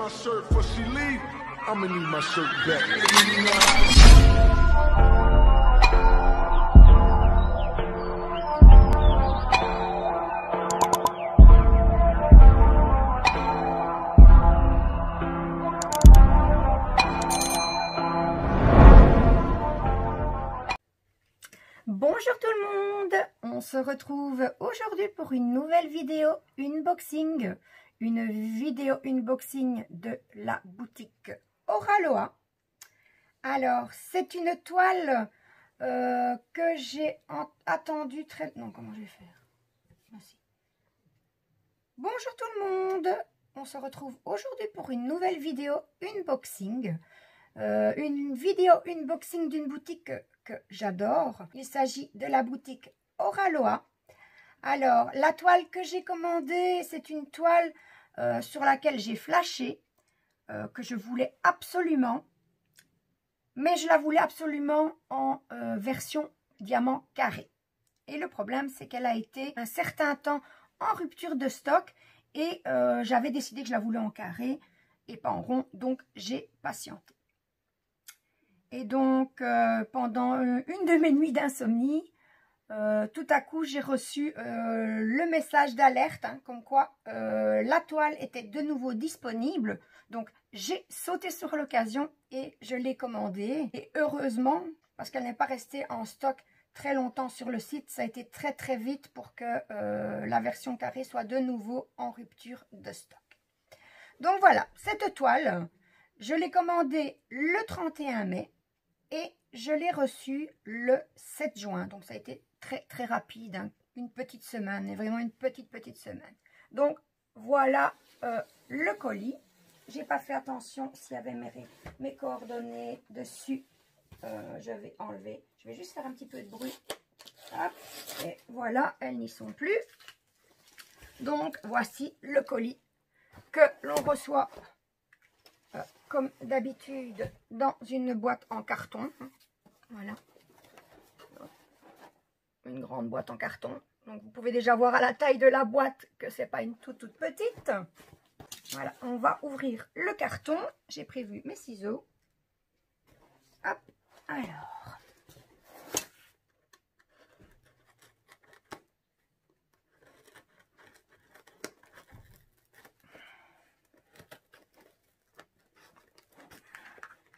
my shirt before she leave, I'ma need my shirt back. Bonjour tout le monde, on se retrouve aujourd'hui pour une nouvelle vidéo unboxing. Une vidéo unboxing de la boutique Oraloa. Alors, c'est une toile que j'ai attendue très... Non, comment je vais faire? Merci. Bonjour tout le monde, on se retrouve aujourd'hui pour une nouvelle vidéo unboxing. Une vidéo unboxing d'une boutique que j'adore. Il s'agit de la boutique Oraloa. Alors, la toile que j'ai commandée, c'est une toile sur laquelle j'ai flashé, que je voulais absolument, mais je la voulais absolument en version diamant carré. Et le problème, c'est qu'elle a été un certain temps en rupture de stock et j'avais décidé que je la voulais en carré et pas en rond, donc j'ai patienté. Et donc, pendant une de mes nuits d'insomnie, tout à coup, j'ai reçu le message d'alerte, hein, comme quoi la toile était de nouveau disponible. Donc, j'ai sauté sur l'occasion et je l'ai commandée. Et heureusement, parce qu'elle n'est pas restée en stock très longtemps sur le site, ça a été très très vite pour que la version carrée soit de nouveau en rupture de stock. Donc voilà, cette toile, je l'ai commandée le 31 mai. Et je l'ai reçu le 7 juin. Donc, ça a été très, très rapide. Hein, une petite semaine. Et vraiment une petite semaine. Donc, voilà le colis. J'ai pas fait attention s'il y avait mes coordonnées dessus. Je vais enlever. Je vais juste faire un petit peu de bruit. Hop, et voilà, elles n'y sont plus. Donc, voici le colis que l'on reçoit comme d'habitude dans une boîte en carton. Voilà, une grande boîte en carton. Donc vous pouvez déjà voir à la taille de la boîte que c'est pas une toute petite. Voilà, on va ouvrir le carton. J'ai prévu mes ciseaux. Hop, alors.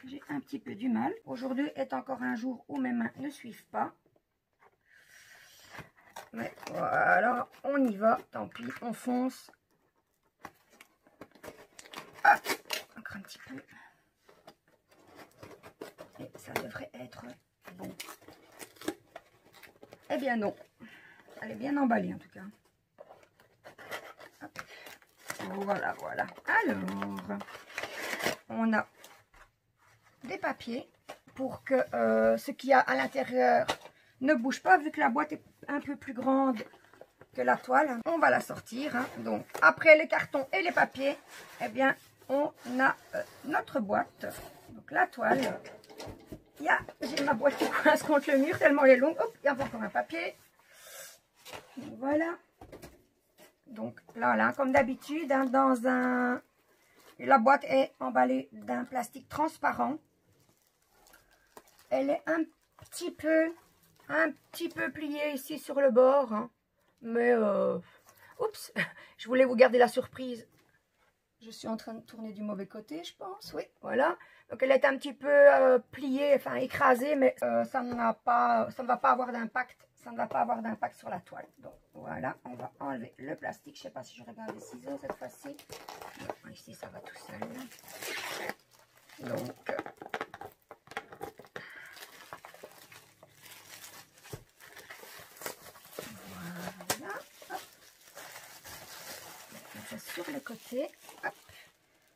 J'ai un petit peu du mal. Aujourd'hui est encore un jour où mes mains ne suivent pas. Mais voilà, on y va. Tant pis, on fonce. Ah, encore un petit peu. Et ça devrait être bon. Eh bien non. Elle est bien emballée en tout cas. Hop. Voilà, voilà. Alors, on a des papiers pour que ce qu'il y a à l'intérieur ne bouge pas, vu que la boîte est un peu plus grande que la toile. On va la sortir, hein. Donc après les cartons et les papiers, eh bien on a notre boîte. Donc la toile, j'ai ma boîte qui coince contre le mur tellement elle est longue. Hop, il y a encore un papier. Donc, voilà. Donc là, comme d'habitude, hein, la boîte est emballée d'un plastique transparent. Elle est un petit peu pliée ici sur le bord. Hein. Mais, oups, je voulais vous garder la surprise. Je suis en train de tourner du mauvais côté, je pense. Oui, voilà. Donc, elle est un petit peu pliée, enfin écrasée, mais ça ne va pas avoir d'impact. Ça ne va pas avoir d'impact sur la toile. Donc, voilà, on va enlever le plastique. Je ne sais pas si je regarde les ciseaux cette fois-ci. Ici, ça va tout seul. Donc... sur le côté. Hop.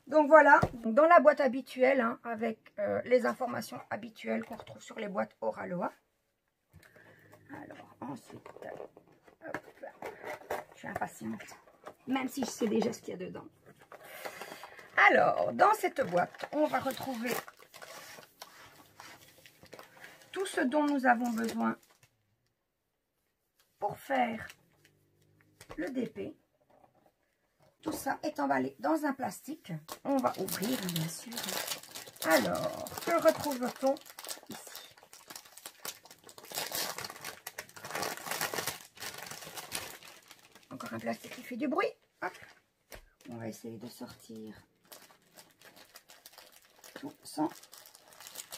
Donc voilà, dans la boîte habituelle, hein, avec les informations habituelles qu'on retrouve sur les boîtes Oraloa. Alors ensuite, hop, je suis impatiente, même si je sais déjà ce qu'il y a dedans. Alors, dans cette boîte, on va retrouver tout ce dont nous avons besoin pour faire le DP. tout ça est emballé dans un plastique. On va ouvrir, bien sûr. Alors, que retrouve-t-on ici? Encore un plastique qui fait du bruit. Hop. On va essayer de sortir tout sans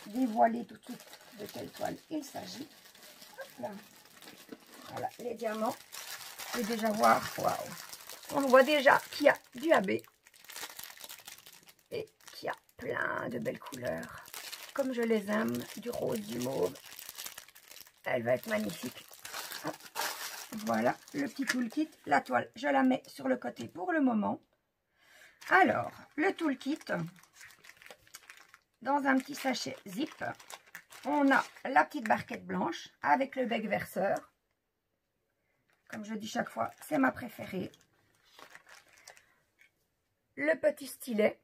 dévoiler tout de suite de quelle toile il s'agit. Voilà, les diamants. Je vais déjà voir. Waouh! On voit déjà qu'il y a du AB et qu'il y a plein de belles couleurs. Comme je les aime, du rose, du mauve. Elle va être magnifique. Hop. Voilà le petit toolkit. La toile, je la mets sur le côté pour le moment. Alors, le toolkit, dans un petit sachet zip, on a la petite barquette blanche avec le bec verseur. Comme je dis chaque fois, c'est ma préférée. Le petit stylet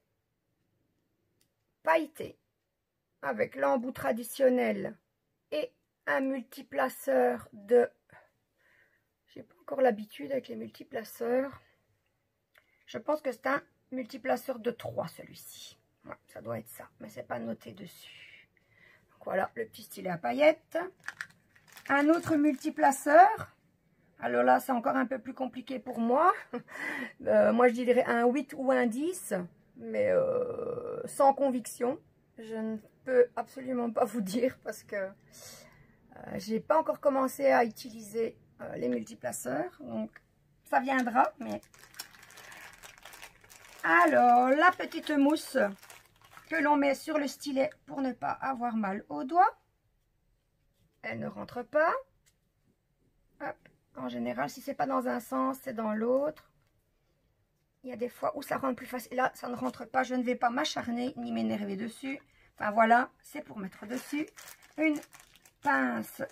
pailleté avec l'embout traditionnel et un multiplaceur de... J'ai pas encore l'habitude avec les multiplaceurs. Je pense que c'est un multiplaceur de 3 celui-ci. Ouais, ça doit être ça, mais c'est pas noté dessus. Donc voilà le petit stylet à paillettes. Un autre multiplaceur. Alors là, c'est encore un peu plus compliqué pour moi. Moi, je dirais un 8 ou un 10, mais sans conviction. Je ne peux absolument pas vous dire parce que j'ai pas encore commencé à utiliser les multiplaceurs. Donc, ça viendra, mais... Alors, la petite mousse que l'on met sur le stylet pour ne pas avoir mal aux doigts. Elle ne rentre pas. Hop. En général, si c'est pas dans un sens, c'est dans l'autre. Il y a des fois où ça rentre plus facile. Là, ça ne rentre pas. Je ne vais pas m'acharner ni m'énerver dessus. Enfin, voilà, c'est pour mettre dessus une pince.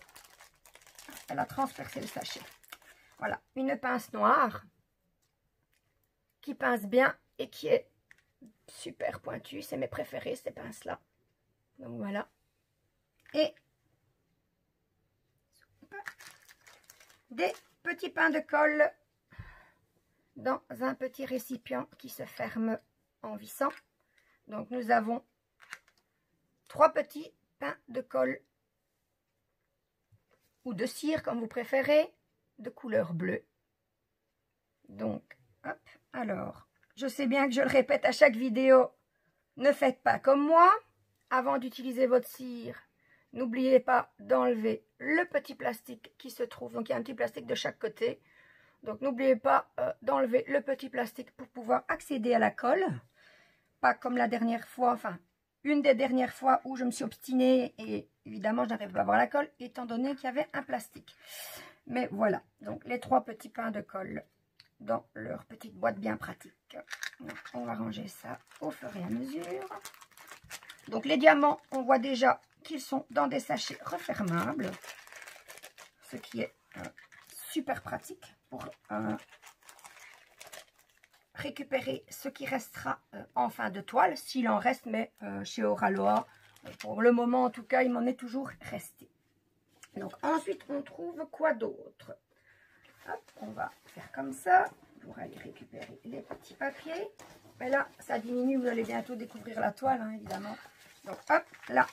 Elle a transpercé le sachet. Voilà, une pince noire qui pince bien et qui est super pointue. C'est mes préférés, ces pinces-là. Donc, voilà. Et des petits pains de colle dans un petit récipient qui se ferme en vissant. Donc nous avons 3 petits pains de colle ou de cire comme vous préférez, de couleur bleue. Donc hop, alors je sais bien que je le répète à chaque vidéo, ne faites pas comme moi. Avant d'utiliser votre cire, n'oubliez pas d'enlever le petit plastique qui se trouve. Donc, il y a un petit plastique de chaque côté. Donc, n'oubliez pas d'enlever le petit plastique pour pouvoir accéder à la colle. Pas comme la dernière fois, enfin, une des dernières fois où je me suis obstinée et évidemment, je n'arrive pas à avoir la colle étant donné qu'il y avait un plastique. Mais voilà, donc les 3 petits pains de colle dans leur petite boîte bien pratique. Donc, on va ranger ça au fur et à mesure. Donc, les diamants, on voit déjà qu'ils sont dans des sachets refermables, ce qui est super pratique pour récupérer ce qui restera en fin de toile, s'il en reste, mais chez Oraloa, pour le moment en tout cas, il m'en est toujours resté. Donc ensuite, on trouve quoi d'autre? On va faire comme ça pour aller récupérer les petits papiers. Mais là, ça diminue, vous allez bientôt découvrir la toile, hein, évidemment. Donc hop, là.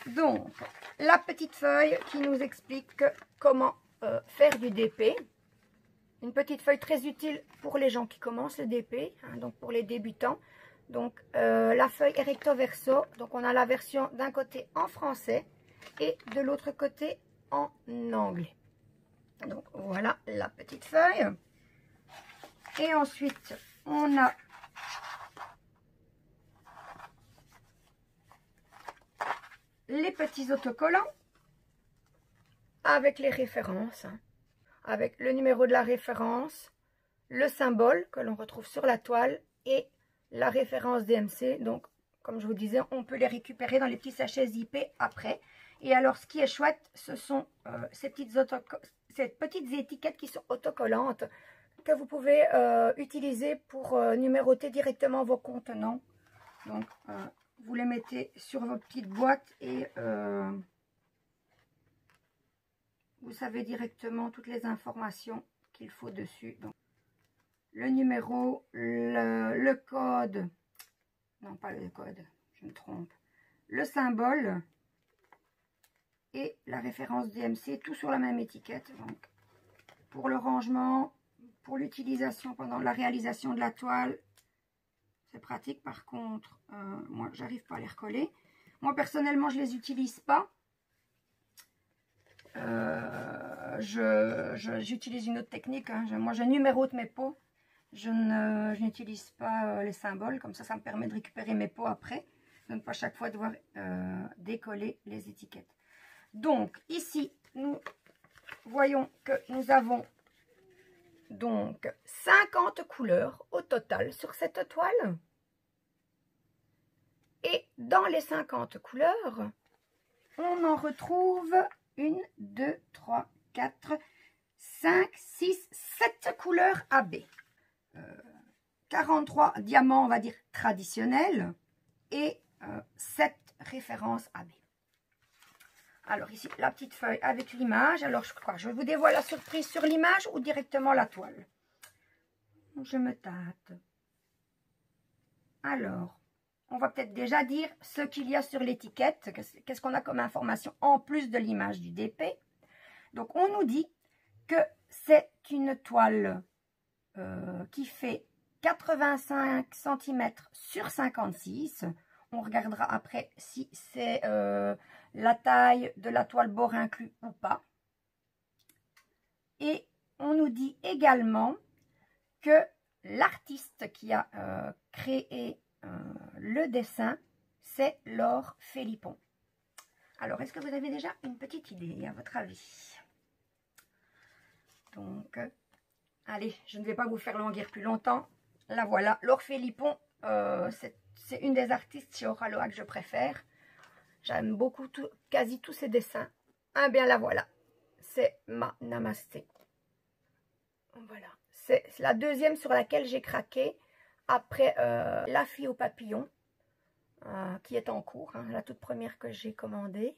Donc, la petite feuille qui nous explique comment faire du DP. Une petite feuille très utile pour les gens qui commencent le DP, hein, donc pour les débutants. Donc, la feuille est recto verso. Donc, on a la version d'un côté en français et de l'autre côté en anglais. Donc, voilà la petite feuille. Et ensuite, on a les petits autocollants avec les références, hein, avec le numéro de la référence, le symbole que l'on retrouve sur la toile et la référence DMC. Donc, comme je vous disais, on peut les récupérer dans les petits sachets zippés après. Et alors, ce qui est chouette, ce sont ces petites étiquettes qui sont autocollantes que vous pouvez utiliser pour numéroter directement vos contenants. Donc, vous les mettez sur vos petites boîtes et vous savez directement toutes les informations qu'il faut dessus. Donc, le numéro, le code, non pas le code, je me trompe, le symbole et la référence DMC, tout sur la même étiquette. Donc, pour le rangement, pour l'utilisation pendant la réalisation de la toile, c'est pratique. Par contre, moi, j'arrive pas à les recoller. Moi, personnellement, je les utilise pas. J'utilise une autre technique. Hein. Moi, je numérote mes pots. Je n'utilise pas les symboles. Comme ça me permet de récupérer mes pots après. De ne pas chaque fois devoir décoller les étiquettes. Donc, ici, nous voyons que nous avons donc 50 couleurs au total sur cette toile. Et dans les 50 couleurs, on en retrouve 1, 2, 3, 4, 5, 6, 7 couleurs AB. 43 diamants, on va dire, traditionnels et 7 références AB. Alors ici, la petite feuille avec l'image. Alors je crois, je vous dévoile la surprise sur l'image ou directement la toile. Je me tâte. Alors, on va peut-être déjà dire ce qu'il y a sur l'étiquette. Qu'est-ce qu'on a comme information en plus de l'image du DP. Donc, on nous dit que c'est une toile qui fait 85 cm sur 56. On regardera après si c'est la taille de la toile bord inclus ou pas. Et on nous dit également que l'artiste qui a créé le dessin, c'est Laure Philippon. Alors, est-ce que vous avez déjà une petite idée à votre avis? Donc, allez, je ne vais pas vous faire languir plus longtemps. La voilà, Laure Philippon, c'est une des artistes chez Oraloa que je préfère. J'aime beaucoup quasi tous ses dessins. Ah bien, la voilà. C'est ma Namasté. Voilà. C'est la deuxième sur laquelle j'ai craqué après La fille au papillon, qui est en cours. Hein, la toute première que j'ai commandée.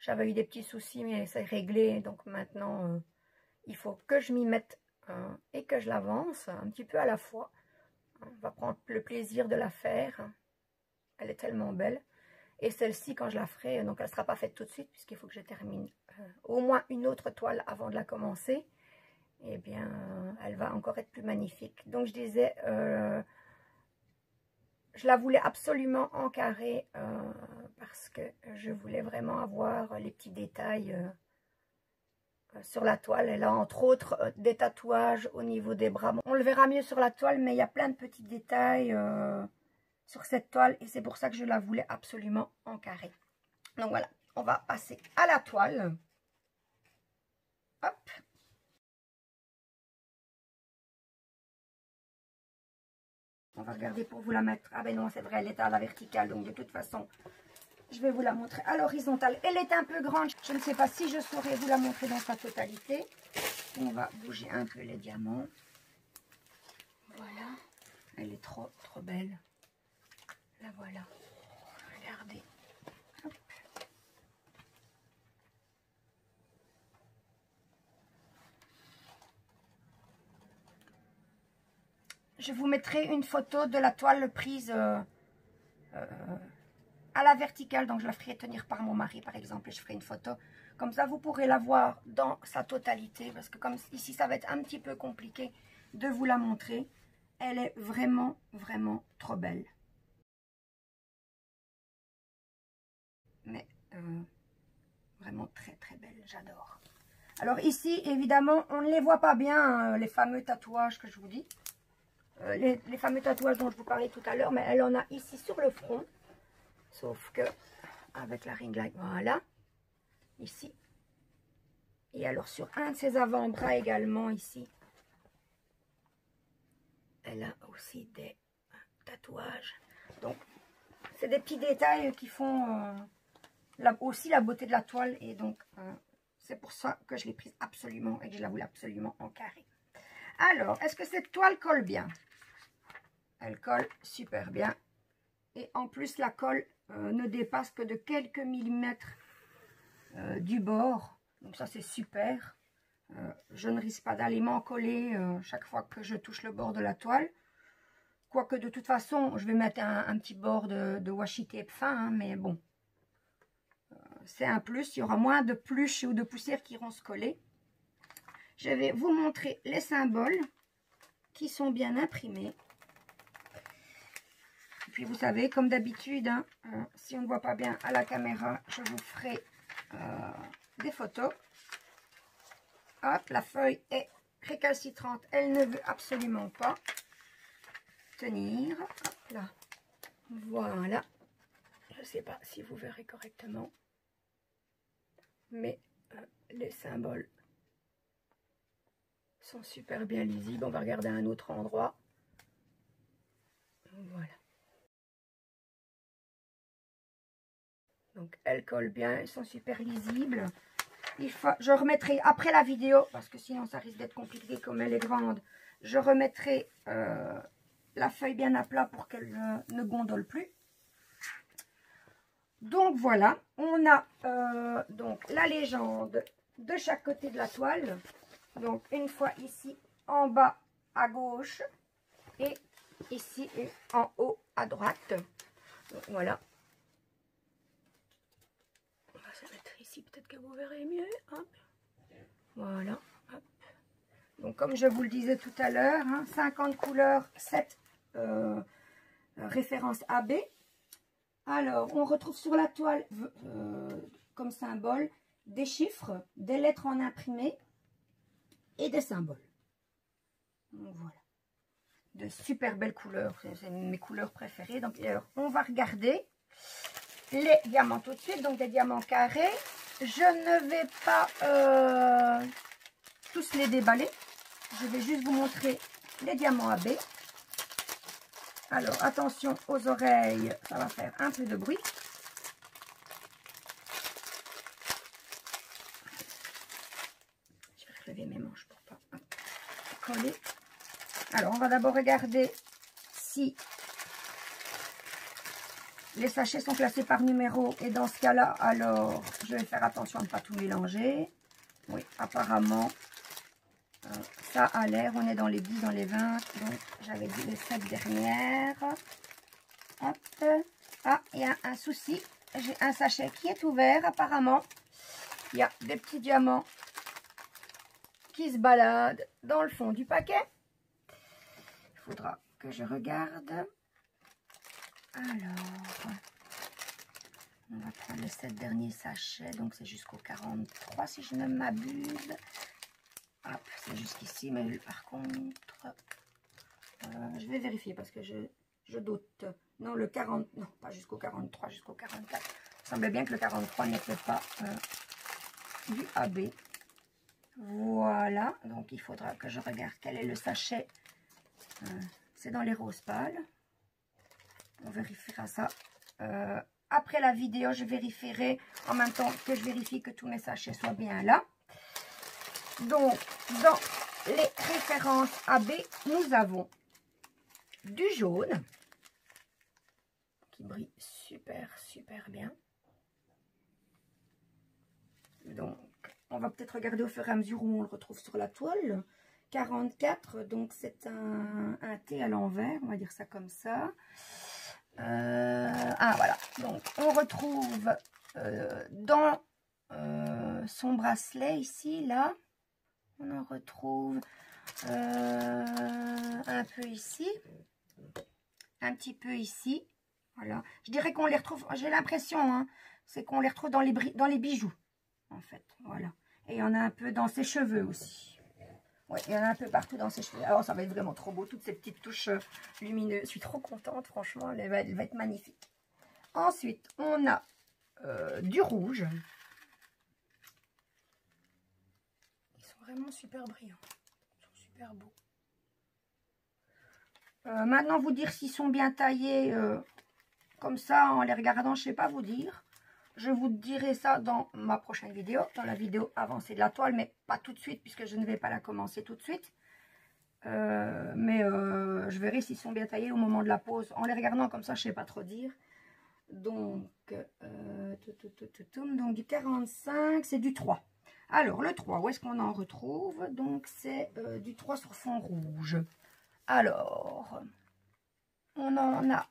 J'avais eu des petits soucis, mais c'est réglé. Donc maintenant, il faut que je m'y mette et que je l'avance un petit peu à la fois. On va prendre le plaisir de la faire. Elle est tellement belle. Et celle-ci, quand je la ferai, donc elle ne sera pas faite tout de suite, puisqu'il faut que je termine au moins une autre toile avant de la commencer. Eh bien, elle va encore être plus magnifique. Donc, je disais, je la voulais absolument en carré parce que je voulais vraiment avoir les petits détails sur la toile. Elle a entre autres des tatouages au niveau des bras. On le verra mieux sur la toile, mais il y a plein de petits détails sur cette toile et c'est pour ça que je la voulais absolument en carré. Donc voilà, on va passer à la toile. Hop. On va regarder pour vous la mettre. Ah ben non, c'est vrai, elle est à la verticale, donc de toute façon, je vais vous la montrer à l'horizontale. Elle est un peu grande, je ne sais pas si je saurais vous la montrer dans sa totalité. On va bouger un peu les diamants. Voilà, elle est trop belle. La voilà. Regardez. Hop. Je vous mettrai une photo de la toile prise à la verticale. Donc je la ferai tenir par mon mari par exemple. Et je ferai une photo. Comme ça vous pourrez la voir dans sa totalité. Parce que comme ici ça va être un petit peu compliqué de vous la montrer. Elle est vraiment, vraiment trop belle. Mais vraiment très très belle, j'adore. Alors ici évidemment on ne les voit pas bien hein, les fameux tatouages que je vous dis, les fameux tatouages dont je vous parlais tout à l'heure, mais elle en a ici sur le front, sauf que avec la ring light, voilà, ici, et alors sur un de ses avant-bras également ici, elle a aussi des tatouages. Donc c'est des petits détails qui font aussi la beauté de la toile et donc c'est pour ça que je l'ai prise absolument et que je la voulais absolument en carré. Alors, est-ce que cette toile colle bien? Elle colle super bien. Et en plus, la colle ne dépasse que de quelques millimètres du bord. Donc ça, c'est super. je ne risque pas d'aller m'en coller chaque fois que je touche le bord de la toile. Quoique de toute façon, je vais mettre un petit bord de washi tape fin, hein, mais bon. C'est un plus, il y aura moins de pluches ou de poussière qui iront se coller. Je vais vous montrer les symboles qui sont bien imprimés. Et puis vous savez, comme d'habitude, hein, si on ne voit pas bien à la caméra, je vous ferai des photos. Hop, la feuille est récalcitrante, elle ne veut absolument pas tenir. Hop là, voilà. Je ne sais pas si vous verrez correctement, mais les symboles sont super bien lisibles. On va regarder à un autre endroit. Voilà. Donc elles collent bien, elles sont super lisibles. Je remettrai après la vidéo, parce que sinon ça risque d'être compliqué comme elle est grande, je remettrai la feuille bien à plat pour qu'elle ne gondole plus. Donc voilà, on a donc la légende de chaque côté de la toile. Donc une fois ici en bas à gauche et ici et en haut à droite. Donc voilà. On va se mettre ici, peut-être que vous verrez mieux. Hop. Voilà. Hop. Donc comme je vous le disais tout à l'heure, hein, 50 couleurs, 7 références AB. Alors, on retrouve sur la toile comme symbole des chiffres, des lettres en imprimé et des symboles. Donc voilà. De super belles couleurs, c'est mes couleurs préférées. Donc alors, on va regarder les diamants tout de suite, donc des diamants carrés. Je ne vais pas tous les déballer. Je vais juste vous montrer les diamants AB. Alors, attention aux oreilles, ça va faire un peu de bruit. Je vais relever mes manches pour pas coller. Alors, on va d'abord regarder si les sachets sont classés par numéro. Et dans ce cas-là, alors, je vais faire attention à ne pas tout mélanger. Oui, apparemment, ça a l'air. On est dans les 10, dans les 20. Donc, j'avais dit les 7 dernières. Hop. Ah, il y a un souci. J'ai un sachet qui est ouvert, apparemment. Il y a des petits diamants qui se baladent dans le fond du paquet. Il faudra que je regarde. Alors, on va prendre les 7 derniers sachets. Donc, c'est jusqu'au 43, si je ne m'abuse. Hop, c'est jusqu'ici, mais par contre, je vais vérifier parce que je doute. Non, le 40, non, pas jusqu'au 43, jusqu'au 44. Il semblait bien que le 43 n'était pas du AB. Voilà, donc il faudra que je regarde quel est le sachet. C'est dans les roses pâles. On vérifiera ça. Après la vidéo, je vérifierai en même temps que je vérifie que tous mes sachets soient bien là. Donc, dans les références AB, nous avons du jaune qui brille super, super bien. Donc, on va peut-être regarder au fur et à mesure où on le retrouve sur la toile. 44, donc c'est un T à l'envers, on va dire ça comme ça. Ah, voilà. Donc, on retrouve dans son bracelet ici, là. On en retrouve un peu ici, un petit peu ici. Voilà. Je dirais qu'on les retrouve, j'ai l'impression, hein, c'est qu'on les retrouve dans les bijoux, en fait. Voilà. Et il y en a un peu dans ses cheveux aussi. Oui, il y en a un peu partout dans ses cheveux. Alors, ça va être vraiment trop beau, toutes ces petites touches lumineuses. Je suis trop contente, franchement, elle va être magnifique. Ensuite, on a du rouge. Ils sont vraiment super brillants. Ils sont super beaux. Maintenant, vous dire s'ils sont bien taillés comme ça, en les regardant, je ne sais pas vous dire. Je vous dirai ça dans ma prochaine vidéo, dans la vidéo avancée de la toile, mais pas tout de suite, puisque je ne vais pas la commencer tout de suite. Je verrai s'ils sont bien taillés au moment de la pose. En les regardant comme ça, je ne sais pas trop dire. Donc, donc du 45, c'est du 3. Alors, le 3, où est-ce qu'on en retrouve? Donc, c'est du 3 sur fond rouge. Alors, on en a,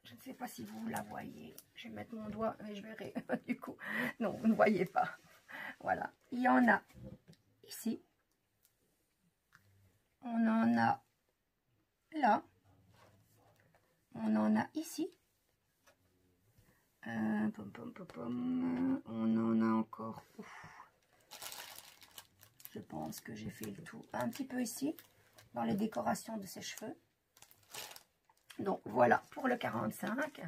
je ne sais pas si vous la voyez. Je vais mettre mon doigt et je verrai du coup. Non, vous ne voyez pas. Voilà, il y en a ici. On en a là. On en a ici. On en a encore. Ouf. Je pense que j'ai fait le tout. Un petit peu ici, dans les décorations de ses cheveux. Donc voilà pour le 45.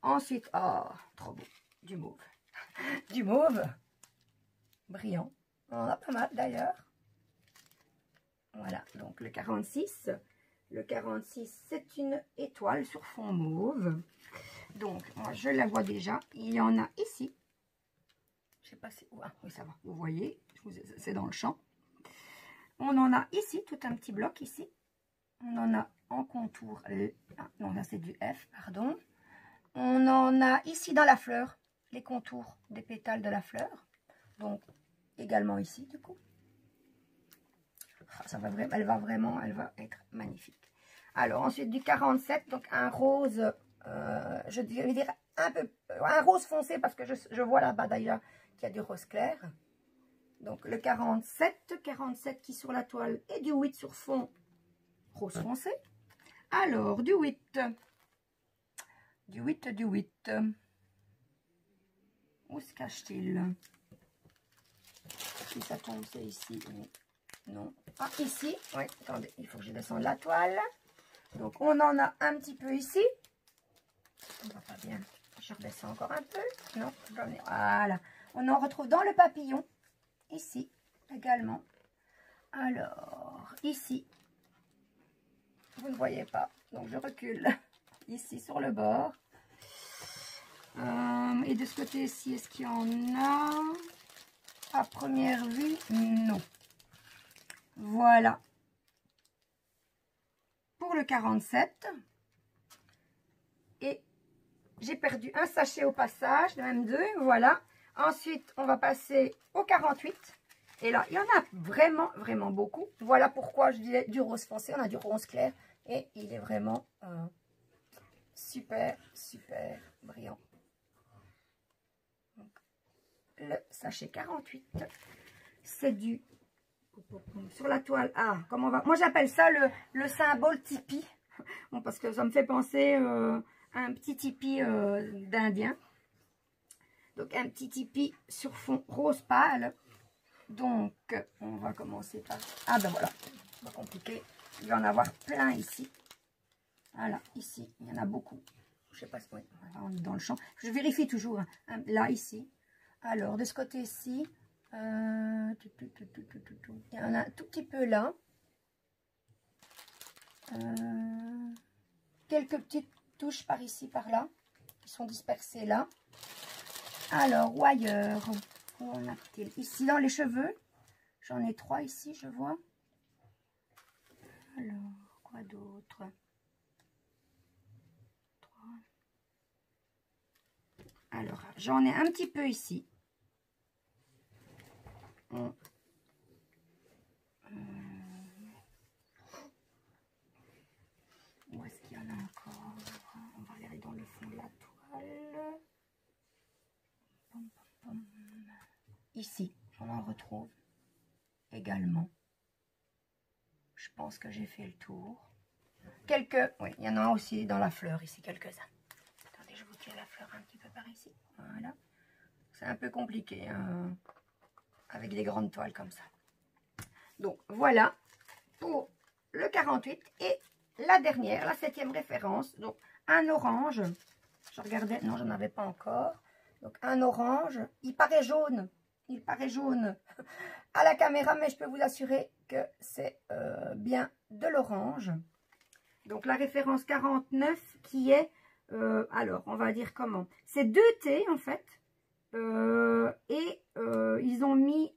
Ensuite, oh, trop beau, du mauve. Du mauve brillant. On en a pas mal d'ailleurs. Voilà, donc le 46. Le 46, c'est une étoile sur fond mauve. Donc, moi, je la vois déjà. Il y en a ici. Je sais pas si... Ouais, oui, ça va. Vous voyez, c'est dans le champ. On en a ici, tout un petit bloc ici. On en a en contour. Ah, non, là, c'est du F, pardon. On en a ici dans la fleur, les contours des pétales de la fleur. Donc, également ici, du coup. Ça va vraiment, elle va être magnifique. Alors, ensuite, du 47, donc un rose... je vais dire un rose foncé parce que je vois là-bas d'ailleurs qu'il y a du rose clair. Donc le 47 qui sur la toile et du 8 sur fond rose foncé. Alors du 8. Où se cache-t-il? Si ça tombe, c'est ici. Non. Ah, ici. Oui, attendez, il faut que je descende la toile. Donc on en a un petit peu ici. On va pas bien. Je redescends encore un peu. Non, je dois venir. Voilà. On en retrouve dans le papillon. Ici également. Alors, ici. Vous ne voyez pas. Donc, je recule. Ici, sur le bord. Et de ce côté-ci, est-ce qu'il y en a? À première vue, non. Voilà. Pour le 47. Et j'ai perdu un sachet au passage, même deux, voilà. Ensuite, on va passer au 48. Et là, il y en a vraiment, vraiment beaucoup. Voilà pourquoi je disais du rose foncé. On a du rose clair. Et il est vraiment super, super brillant. Donc, le sachet 48, c'est du... Sur la toile, ah, comment on va... Moi, j'appelle ça le symbole tipi. Bon, parce que ça me fait penser... un petit tipi d'Indien. Donc, un petit tipi sur fond rose pâle. Donc, on va commencer par... Ah, ben voilà, c'est pas compliqué. Il va en avoir plein ici. Voilà, ici, il y en a beaucoup. Je sais pas si... Oui, on est dans le champ. Je vérifie toujours. Hein, là, ici. Alors, de ce côté-ci, il y en a un tout petit peu là. Quelques petites touches par ici, par là, qui sont dispersées là. Alors, ou ailleurs, où en a-t-il? Ici, dans les cheveux, j'en ai 3 ici, je vois. Alors, quoi d'autre? 3. Alors, j'en ai un petit peu ici. Où est-ce qu'il y en a encore? On va regarder dans le fond de la toile. Ici, on en retrouve également. Je pense que j'ai fait le tour. Quelques, oui, il y en a aussi dans la fleur ici, quelques-uns. Attendez, je vous tire la fleur un petit peu par ici. Voilà. C'est un peu compliqué, hein, avec des grandes toiles comme ça. Donc, voilà pour le 48 et la dernière, la 7e référence. Donc, un orange. Je regardais, non, j'en avais pas encore. Donc, un orange. Il paraît jaune. Il paraît jaune à la caméra, mais je peux vous assurer que c'est bien de l'orange. Donc, la référence 49 qui est, alors, on va dire comment? C'est 2 thés, en fait. Ils ont mis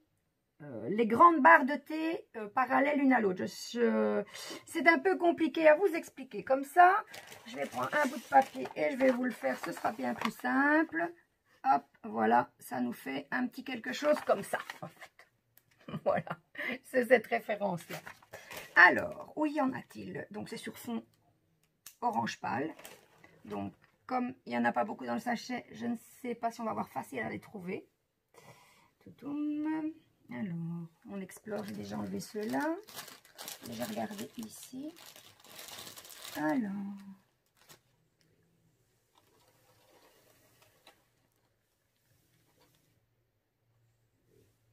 les grandes barres de thé parallèles l'une à l'autre. C'est un peu compliqué à vous expliquer. Comme ça, je vais prendre un bout de papier et je vais vous le faire. Ce sera bien plus simple. hop, voilà, ça nous fait un petit quelque chose comme ça, en fait. Voilà, c'est cette référence-là. Alors, où y en a-t-il? Donc, c'est sur fond orange pâle. Donc, comme il n'y en a pas beaucoup dans le sachet, je ne sais pas si on va avoir facile à les trouver. Toutoum. Alors, on explore, j'ai déjà enlevé ceux-là. Je vais regarder ici. Alors...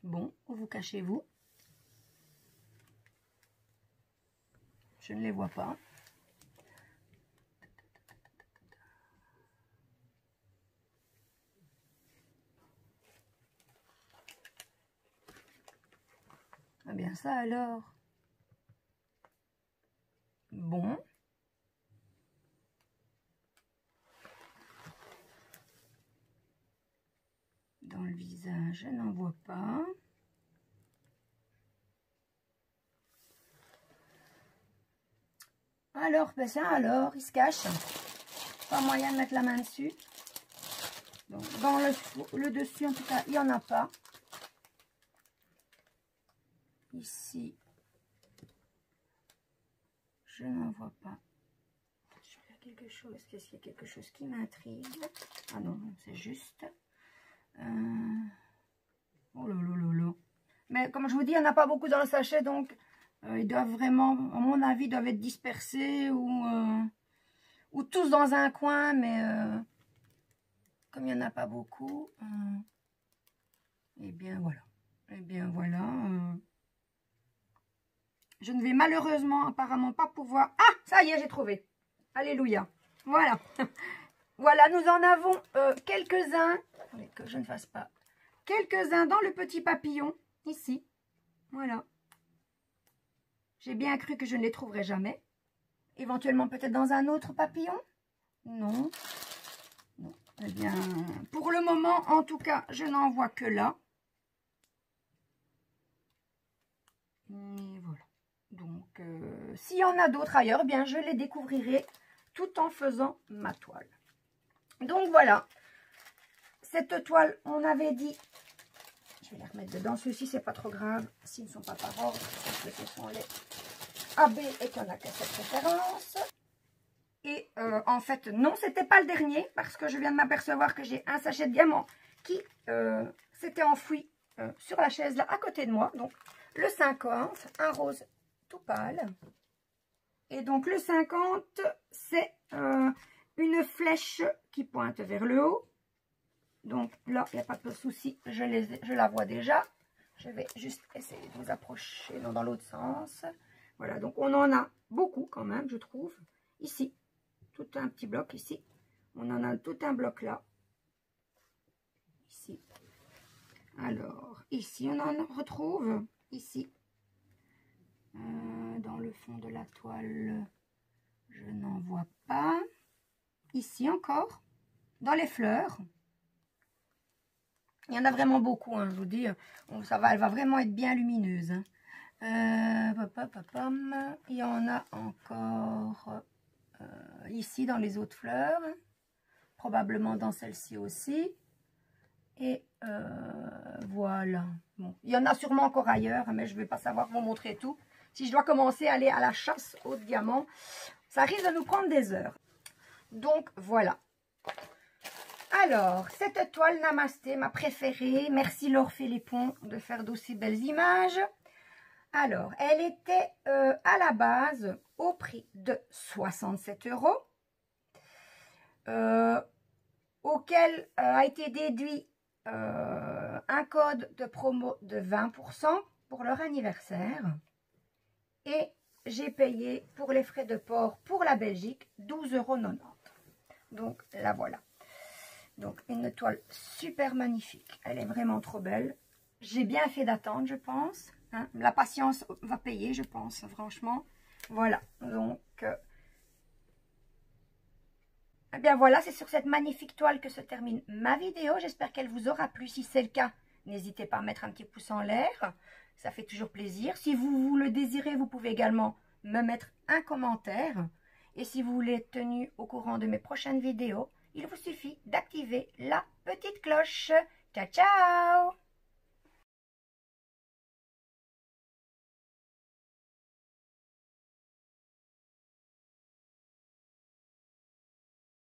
Bon, où vous cachez-vous? Je ne les vois pas. Ah bien ça alors. Bon. Dans le visage, je n'en vois pas. Alors, ben ça alors, il se cache. Pas moyen de mettre la main dessus. Donc, dans le dessus, en tout cas, il n'y en a pas. Ici, je n'en vois pas. Je vais faire quelque chose. Est-ce qu'il y a quelque chose qui m'intrigue? Ah non, c'est juste... Oh là là là là. Mais comme je vous dis, il n'y en a pas beaucoup dans le sachet, donc ils doivent vraiment, à mon avis, doivent être dispersés ou tous dans un coin, mais comme il n'y en a pas beaucoup, et bien voilà. Et bien voilà. Je ne vais malheureusement apparemment pas pouvoir... Ah, ça y est, j'ai trouvé. Alléluia. Voilà. Voilà, nous en avons quelques-uns. Que je ne fasse pas. Quelques-uns dans le petit papillon, ici. Voilà. J'ai bien cru que je ne les trouverais jamais. Éventuellement peut-être dans un autre papillon? Non. Non. Eh bien, pour le moment, en tout cas, je n'en vois que là. Et voilà. Donc, s'il y en a d'autres ailleurs, eh bien, je les découvrirai tout en faisant ma toile. Donc, voilà. Cette toile, on avait dit... Je vais les remettre dedans. Ceux-ci, c'est pas trop grave s'ils ne sont pas par ordre. Parce que ce sont les AB et qu'il n'y en a qu'à cette référence. Et en fait, non, c'était pas le dernier. Parce que je viens de m'apercevoir que j'ai un sachet de diamants qui s'était enfoui sur la chaise là à côté de moi. Donc, le 50, un rose tout pâle. Et donc, le 50, c'est une flèche qui pointe vers le haut. Donc là, il n'y a pas de souci, je la vois déjà. Je vais juste essayer de vous approcher dans l'autre sens. Voilà, donc on en a beaucoup quand même, je trouve. Ici, tout un petit bloc ici. On en a tout un bloc là. Ici. Alors, ici, on en retrouve. Ici. Dans le fond de la toile, je n'en vois pas. Ici encore. Dans les fleurs. Il y en a vraiment beaucoup, hein, je vous dis. Ça va, elle va vraiment être bien lumineuse. Hein. Il y en a encore ici dans les autres fleurs. Probablement dans celle-ci aussi. Et voilà. Bon, il y en a sûrement encore ailleurs, mais je ne vais pas savoir vous montrer tout. Si je dois commencer à aller à la chasse aux diamants, ça risque de nous prendre des heures. Donc voilà. Alors, cette toile Namasté, ma préférée. Merci Laure Philippon de faire d'aussi belles images. Alors, elle était à la base au prix de 67 €. Auquel a été déduit un code de promo de 20% pour leur anniversaire. Et j'ai payé pour les frais de port pour la Belgique 12,90 €. Donc, la voilà. Donc, une toile super magnifique. Elle est vraiment trop belle. J'ai bien fait d'attendre, je pense. Hein. La patience va payer, je pense, franchement. Voilà. Donc, eh bien voilà, c'est sur cette magnifique toile que se termine ma vidéo. J'espère qu'elle vous aura plu. Si c'est le cas, n'hésitez pas à mettre un petit pouce en l'air. Ça fait toujours plaisir. Si vous le désirez, vous pouvez également me mettre un commentaire. Et si vous voulez être tenu au courant de mes prochaines vidéos, il vous suffit d'activer la petite cloche. Ciao, ciao!